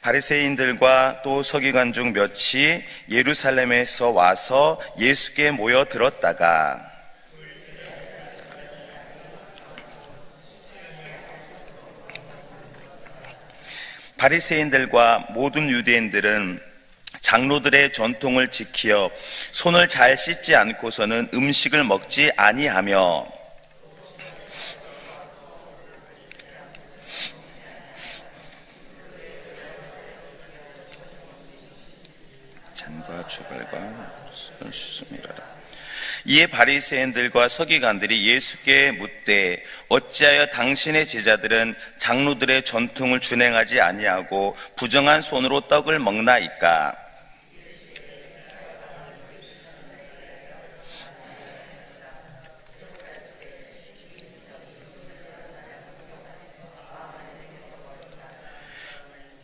바리새인들과 또 서기관 중 몇이 예루살렘에서 와서 예수께 모여 들었다가 바리새인들과 모든 유대인들은 장로들의 전통을 지키어 손을 잘 씻지 않고서는 음식을 먹지 아니하며 잔과 주발과 손을 씻음이라. 이에 바리새인들과 서기관들이 예수께 묻되 어찌하여 당신의 제자들은 장로들의 전통을 준행하지 아니하고 부정한 손으로 떡을 먹나이까?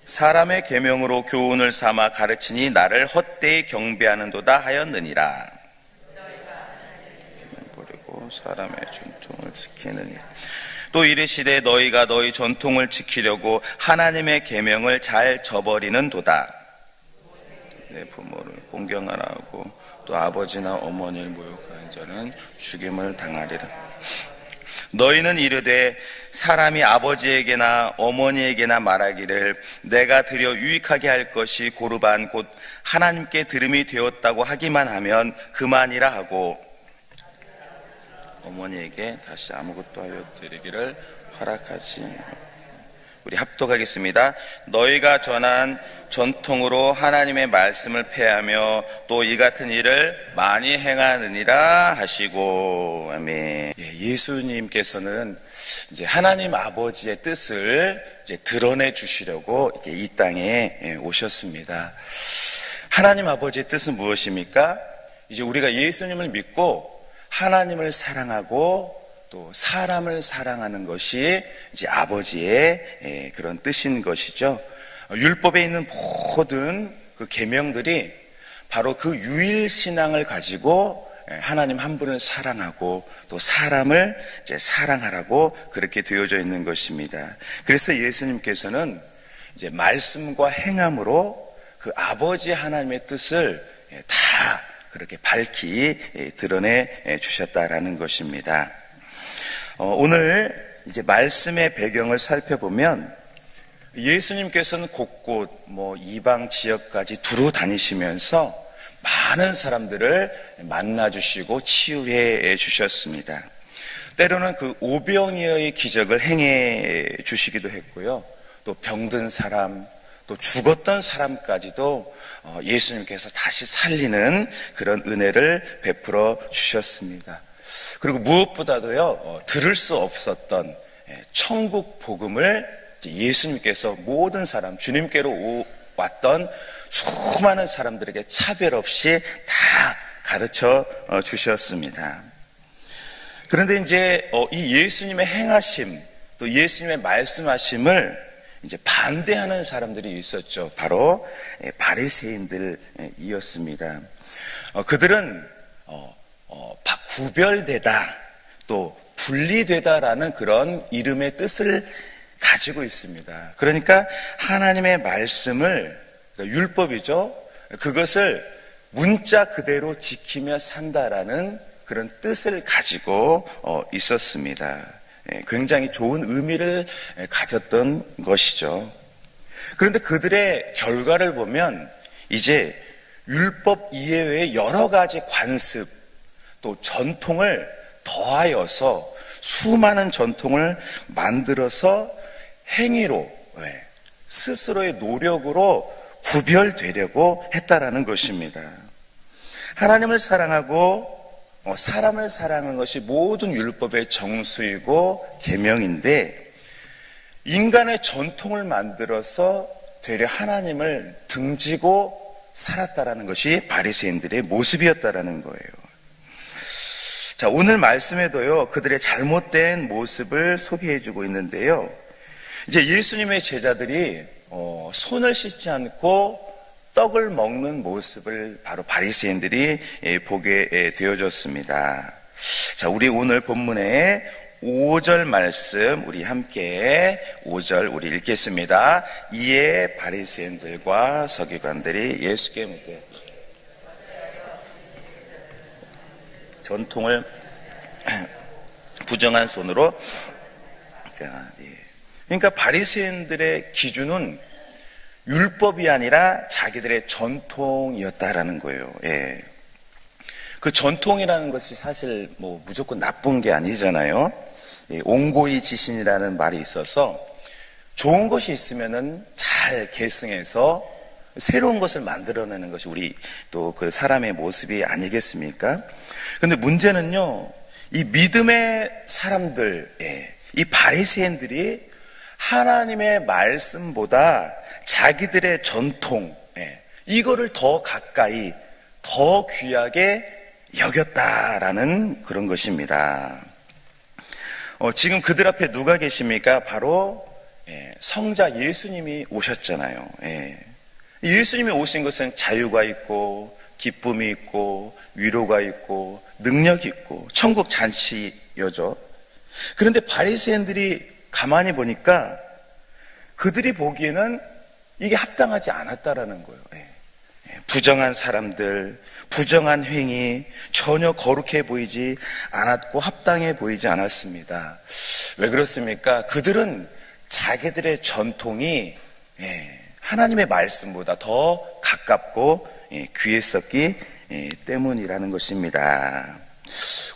사람의 계명으로 교훈을 삼아 가르치니 나를 헛되이 경배하는도다 하였느니라. 버리고 사람의 전통을 지키느니 또 이르시되 너희가 너희 전통을 지키려고 하나님의 계명을 잘 저버리는도다. 내 부모를 공경하라 하고 또 아버지나 어머니를 모욕하는 자는 죽임을 당하리라. 너희는 이르되 사람이 아버지에게나 어머니에게나 말하기를 내가 드려 유익하게 할 것이 고르반 곧 하나님께 들음이 되었다고 하기만 하면 그만이라 하고 어머니에게 다시 아무것도 하여 드리기를 허락하지. 우리 합독하겠습니다. 너희가 전한 전통으로 하나님의 말씀을 폐하며 또 이 같은 일을 많이 행하느니라 하시고. 아멘. 예수님께서는 이제 하나님 아버지의 뜻을 이제 드러내 주시려고 이 땅에 오셨습니다. 하나님 아버지의 뜻은 무엇입니까? 이제 우리가 예수님을 믿고 하나님을 사랑하고 또 사람을 사랑하는 것이 이제 아버지의 그런 뜻인 것이죠. 율법에 있는 모든 그 계명들이 바로 그 유일 신앙을 가지고 하나님 한 분을 사랑하고 또 사람을 이제 사랑하라고 그렇게 되어져 있는 것입니다. 그래서 예수님께서는 이제 말씀과 행함으로 그 아버지 하나님의 뜻을 다 그렇게 밝히 드러내 주셨다라는 것입니다. 오늘 이제 말씀의 배경을 살펴보면 예수님께서는 곳곳 이방 지역까지 두루 다니시면서 많은 사람들을 만나주시고 치유해 주셨습니다. 때로는 그 오병이어의 기적을 행해 주시기도 했고요. 또 병든 사람, 또 죽었던 사람까지도 예수님께서 다시 살리는 그런 은혜를 베풀어 주셨습니다. 그리고 무엇보다도요, 들을 수 없었던 천국 복음을 예수님께서 모든 사람, 주님께로 왔던 수많은 사람들에게 차별 없이 다 가르쳐 주셨습니다. 그런데 이제 이 예수님의 행하심, 또 예수님의 말씀하심을 이제 반대하는 사람들이 있었죠. 바로 바리새인들이었습니다. 그들은 구별되다, 또 분리되다라는 그런 이름의 뜻을 가지고 있습니다. 그러니까 하나님의 말씀을, 그러니까 율법이죠. 그것을 문자 그대로 지키며 산다라는 그런 뜻을 가지고 있었습니다. 굉장히 좋은 의미를 가졌던 것이죠. 그런데 그들의 결과를 보면 이제 율법 이외의 여러 가지 관습 또 전통을 더하여서 수많은 전통을 만들어서 행위로 스스로의 노력으로 구별되려고 했다라는 것입니다. 하나님을 사랑하고 사람을 사랑하는 것이 모든 율법의 정수이고 계명인데 인간의 전통을 만들어서 되려 하나님을 등지고 살았다라는 것이 바리새인들의 모습이었다라는 거예요. 자, 오늘 말씀에도요, 그들의 잘못된 모습을 소개해주고 있는데요. 이제 예수님의 제자들이 손을 씻지 않고 떡을 먹는 모습을 바로 바리새인들이 보게 되어졌습니다. 자, 우리 오늘 본문의 5절 말씀 우리 함께 5절 우리 읽겠습니다. 이에 바리새인들과 서기관들이 예수께 묻되 전통을 부정한 손으로 그러니까 바리새인들의 기준은 율법이 아니라 자기들의 전통이었다라는 거예요. 예. 그 전통이라는 것이 사실 뭐 무조건 나쁜 게 아니잖아요. 예, 옹고이 지신이라는 말이 있어서 좋은 것이 있으면은 잘 계승해서 새로운 것을 만들어내는 것이 우리 또 그 사람의 모습이 아니겠습니까? 근데 문제는요, 이 믿음의 사람들, 예, 이 바리새인들이 하나님의 말씀보다 자기들의 전통, 예, 이거를 더 가까이, 더 귀하게 여겼다라는 그런 것입니다. 지금 그들 앞에 누가 계십니까? 바로 성자 예수님이 오셨잖아요. 예수님이 오신 것은 자유가 있고 기쁨이 있고 위로가 있고 능력이 있고 천국 잔치여죠. 그런데 바리새인들이 가만히 보니까 그들이 보기에는 이게 합당하지 않았다라는 거예요. 부정한 사람들, 부정한 행위, 전혀 거룩해 보이지 않았고 합당해 보이지 않았습니다. 왜 그렇습니까? 그들은 자기들의 전통이 하나님의 말씀보다 더 가깝고 귀했었기 때문이라는 것입니다.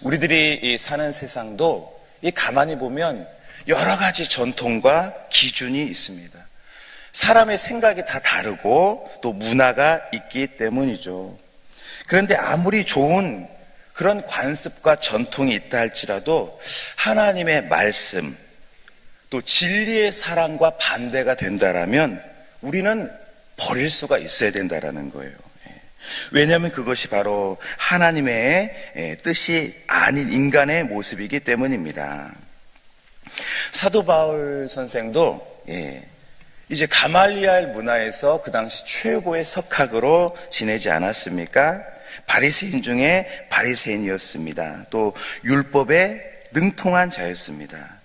우리들이 사는 세상도 가만히 보면 여러 가지 전통과 기준이 있습니다. 사람의 생각이 다 다르고 또 문화가 있기 때문이죠. 그런데 아무리 좋은 그런 관습과 전통이 있다 할지라도 하나님의 말씀 또 진리의 사랑과 반대가 된다라면 우리는 버릴 수가 있어야 된다라는 거예요. 왜냐하면 그것이 바로 하나님의 뜻이 아닌 인간의 모습이기 때문입니다. 사도 바울 선생도 이제 가말리알 문화에서 그 당시 최고의 석학으로 지내지 않았습니까? 바리새인 중에 바리새인이었습니다. 또 율법에 능통한 자였습니다.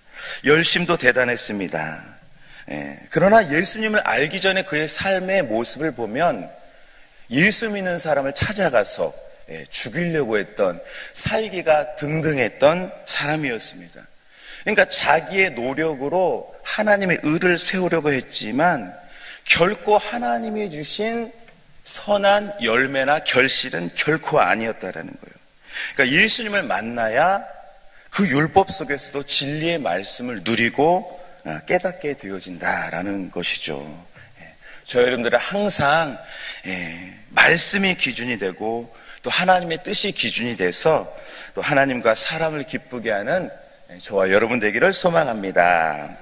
열심도 대단했습니다. 그러나 예수님을 알기 전에 그의 삶의 모습을 보면 예수 믿는 사람을 찾아가서 죽이려고 했던, 살기가 등등했던 사람이었습니다. 그러니까 자기의 노력으로 하나님의 의를 세우려고 했지만 결코 하나님이 주신 선한 열매나 결실은 결코 아니었다라는 거예요. 그러니까 예수님을 만나야 그 율법 속에서도 진리의 말씀을 누리고 깨닫게 되어진다라는 것이죠. 저 여러분들은 항상 말씀이 기준이 되고 또 하나님의 뜻이 기준이 돼서 또 하나님과 사람을 기쁘게 하는 저와 여러분 되기를 소망합니다.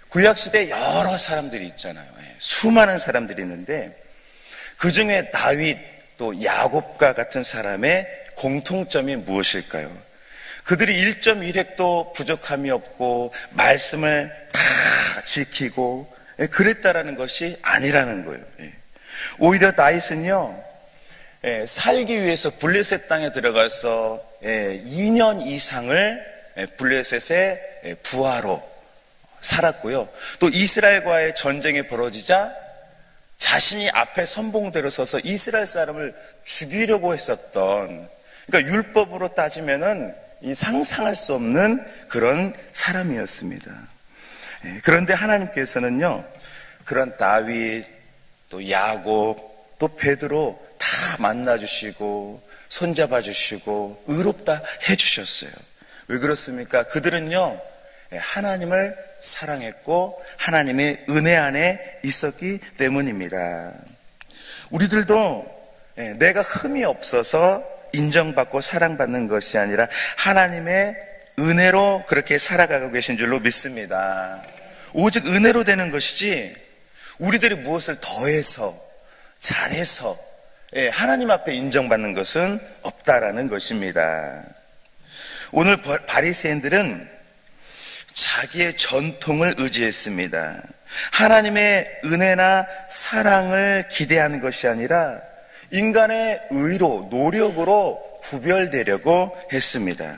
구약시대 여러 사람들이 있잖아요. 수많은 사람들이 있는데 그 중에 다윗 또 야곱과 같은 사람의 공통점이 무엇일까요? 그들이 1.1획도 부족함이 없고 말씀을 다 지키고 그랬다라는 것이 아니라는 거예요. 오히려 다윗은요, 살기 위해서 블레셋 땅에 들어가서 2년 이상을 블레셋의 부하로 살았고요. 또 이스라엘과의 전쟁이 벌어지자 자신이 앞에 선봉대로 서서 이스라엘 사람을 죽이려고 했었던, 그러니까 율법으로 따지면은 이 상상할 수 없는 그런 사람이었습니다. 그런데 하나님께서는요, 그런 다윗, 또 야곱, 또 베드로 다 만나주시고 손잡아 주시고 의롭다 해주셨어요. 왜 그렇습니까? 그들은요, 하나님을 사랑했고 하나님의 은혜 안에 있었기 때문입니다. 우리들도 내가 흠이 없어서 인정받고 사랑받는 것이 아니라 하나님의 은혜로 그렇게 살아가고 계신 줄로 믿습니다. 오직 은혜로 되는 것이지 우리들이 무엇을 더해서 잘해서 하나님 앞에 인정받는 것은 없다라는 것입니다. 오늘 바리새인들은 자기의 전통을 의지했습니다. 하나님의 은혜나 사랑을 기대하는 것이 아니라 인간의 의로, 노력으로 구별되려고 했습니다.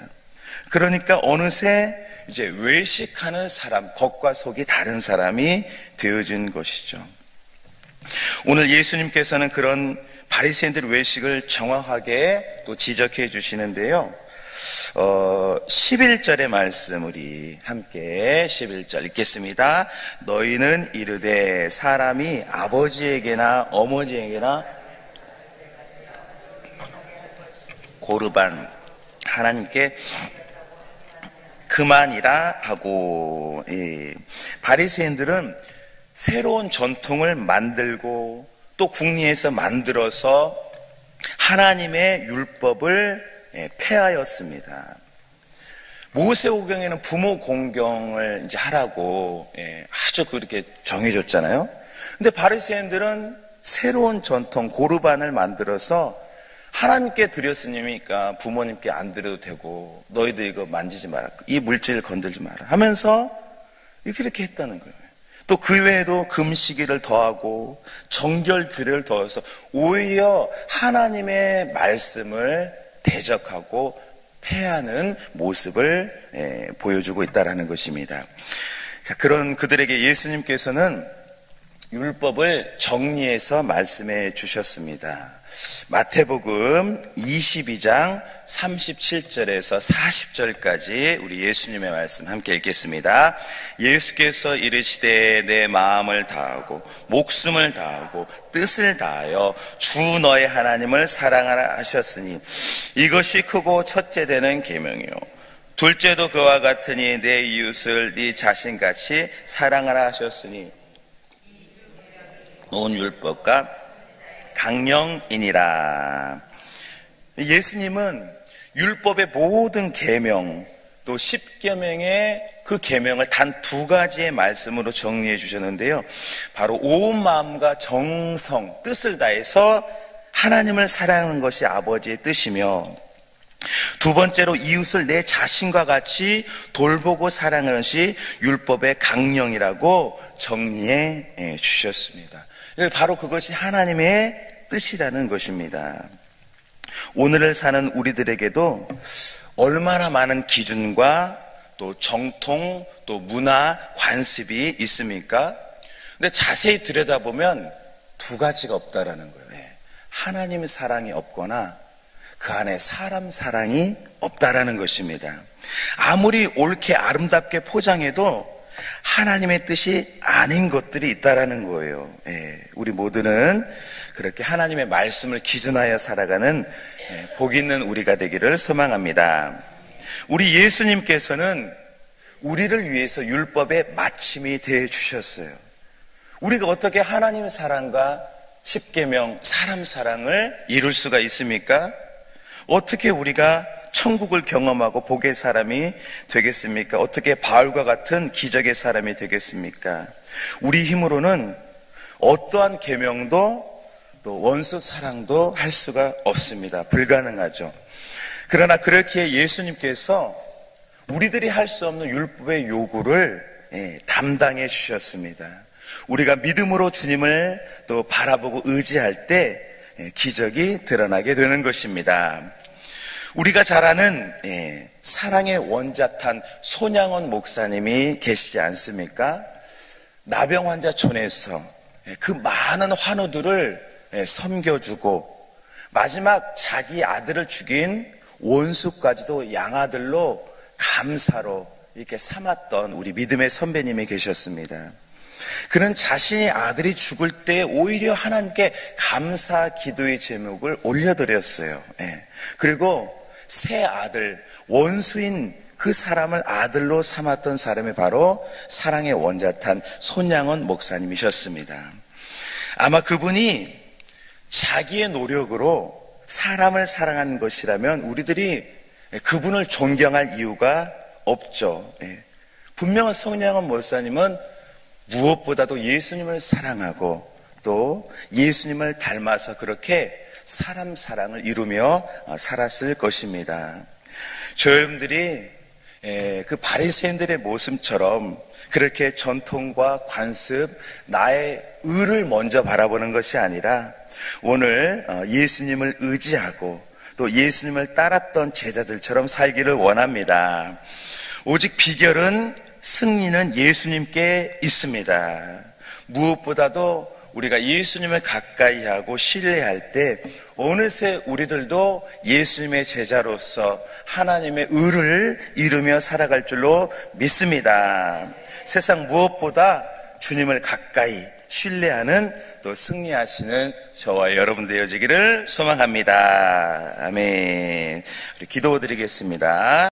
그러니까 어느새 이제 외식하는 사람, 겉과 속이 다른 사람이 되어진 것이죠. 오늘 예수님께서는 그런 바리새인들의 외식을 정확하게 또 지적해 주시는데요. 11절의 말씀 우리 함께 11절 읽겠습니다. 너희는 이르되 사람이 아버지에게나 어머니에게나 고르반 하나님께 그만이라 하고, 바리새인들은 새로운 전통을 만들고 또 궁리에서 만들어서 하나님의 율법을 폐하였습니다. 모세오경에는 부모 공경을 이제 하라고 아주 그렇게 정해줬잖아요. 근데 바리새인들은 새로운 전통 고르반을 만들어서 하나님께 드렸으니까 부모님께 안 드려도 되고 너희들 이거 만지지 마라, 이 물질을 건들지 마라 하면서 이렇게 했다는 거예요. 또 그 외에도 금식일을 더하고 정결 규례를 더해서 오히려 하나님의 말씀을 대적하고 폐하는 모습을 보여주고 있다는 것입니다. 자, 그런 그들에게 예수님께서는 율법을 정리해서 말씀해 주셨습니다. 마태복음 22장 37절에서 40절까지 우리 예수님의 말씀 함께 읽겠습니다. 예수께서 이르시되 내 마음을 다하고 목숨을 다하고 뜻을 다하여 주 너의 하나님을 사랑하라 하셨으니 이것이 크고 첫째 되는 계명이요 둘째도 그와 같으니 내 이웃을 네 자신같이 사랑하라 하셨으니 온 율법과 강령이니라. 예수님은 율법의 모든 계명 또 10계명의 그 계명을 단 두 가지의 말씀으로 정리해 주셨는데요. 바로 온 마음과 정성, 뜻을 다해서 하나님을 사랑하는 것이 아버지의 뜻이며, 두 번째로 이웃을 내 자신과 같이 돌보고 사랑하는 것이 율법의 강령이라고 정리해 주셨습니다. 바로 그것이 하나님의 뜻이라는 것입니다. 오늘을 사는 우리들에게도 얼마나 많은 기준과 또 정통, 또 문화, 관습이 있습니까? 근데 자세히 들여다보면 두 가지가 없다라는 거예요. 하나님 사랑이 없거나 그 안에 사람 사랑이 없다라는 것입니다. 아무리 옳게 아름답게 포장해도 하나님의 뜻이 아닌 것들이 있다라는 거예요. 우리 모두는 그렇게 하나님의 말씀을 기준하여 살아가는 복 있는 우리가 되기를 소망합니다. 우리 예수님께서는 우리를 위해서 율법의 마침이 되어 주셨어요. 우리가 어떻게 하나님 사랑과 십계명 사람 사랑을 이룰 수가 있습니까? 어떻게 우리가 천국을 경험하고 복의 사람이 되겠습니까? 어떻게 바울과 같은 기적의 사람이 되겠습니까? 우리 힘으로는 어떠한 계명도 또 원수 사랑도 할 수가 없습니다. 불가능하죠. 그러나 그렇기에 예수님께서 우리들이 할 수 없는 율법의 요구를 담당해 주셨습니다. 우리가 믿음으로 주님을 또 바라보고 의지할 때 기적이 드러나게 되는 것입니다. 우리가 잘 아는 사랑의 원자탄 손양원 목사님이 계시지 않습니까? 나병 환자촌에서 그 많은 환우들을 섬겨주고 마지막 자기 아들을 죽인 원수까지도 양아들로 감사로 이렇게 삼았던 우리 믿음의 선배님이 계셨습니다. 그는 자신의 아들이 죽을 때 오히려 하나님께 감사 기도의 제목을 올려드렸어요. 그리고 새 아들, 원수인 그 사람을 아들로 삼았던 사람이 바로 사랑의 원자탄 손양원 목사님이셨습니다. 아마 그분이 자기의 노력으로 사람을 사랑하는 것이라면 우리들이 그분을 존경할 이유가 없죠. 분명한 손양원 목사님은 무엇보다도 예수님을 사랑하고 또 예수님을 닮아서 그렇게 사람 사랑을 이루며 살았을 것입니다. 저 여러분들이 그 바리새인들의 모습처럼 그렇게 전통과 관습, 나의 의를 먼저 바라보는 것이 아니라 오늘 예수님을 의지하고 또 예수님을 따랐던 제자들처럼 살기를 원합니다. 오직 비결은, 승리는 예수님께 있습니다. 무엇보다도 우리가 예수님을 가까이 하고 신뢰할 때 어느새 우리들도 예수님의 제자로서 하나님의 의를 이루며 살아갈 줄로 믿습니다. 세상 무엇보다 주님을 가까이 신뢰하는, 또 승리하시는 저와 여러분 되어지기를 소망합니다. 아멘. 우리 기도드리겠습니다.